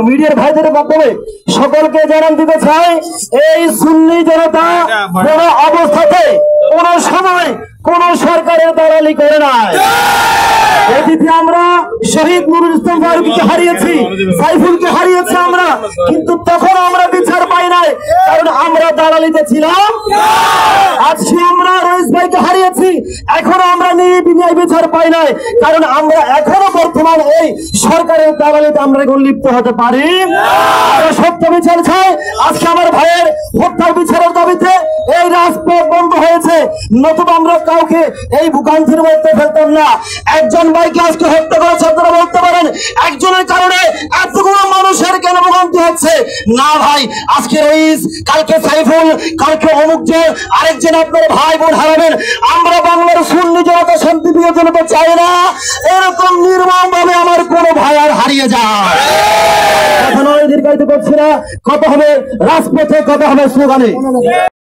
মিডিয়ার ভাইদের মাধ্যমে সকলকে জানান দিতে চাই, এই সুন্নি জনতা কোন অবস্থাতে কোন সময় কোন সরকারের দালালি করে নাই। অতীতে আমরা শহীদ নুরুল ইসলাম ফারুকীকে হারিয়েছি, সাইফুলকে হারিয়েছি আমরা, কিন্তু তখন আমরা বিচার পাই নাই, কারণ আমরা দালালিতে ছিলাম। আজকে আমরা রইস ভাইকে হারিয়েছি, এখনো আমরা ন্যায় বিচার পাই নাই, কারণ আমরা এখনো বর্তমান এই সরকারের দালালিতে আমরা এখন লিপ্ত হতে পারি। সত্য বিচার চাই। আজকে আমার ভাইয়ের হত্যার বিচারের দাবিতে এই রাজপথ বন্ধ হয়েছে, নতুবা আমরা কাউকে এই ভোগান্তির মধ্যে ফেলতাম না। একজন ভাইকে আজকে হত্যা করেছে, আপনারা বলতে পারেন একজনের কারণে এতগুলো মানুষের কেন ভোগান্তি হচ্ছে? না ভাই, আজকে রইস, কালকে সাইফুল, কালকে অমুকজন, আরেকজন আপনার ভাই বোন হারাবেন। আমরা বাংলার সুন্নি জনতা, শান্তিপ্রিয় জনতা চাই না এরকম নির্মম ভাবে আমার কোন ভাই আর হারিয়ে যায়। কথা নয়, দীর্ঘায়িত করছি না, কথা হবে রাজপথে, কথা হবে স্লোগানে।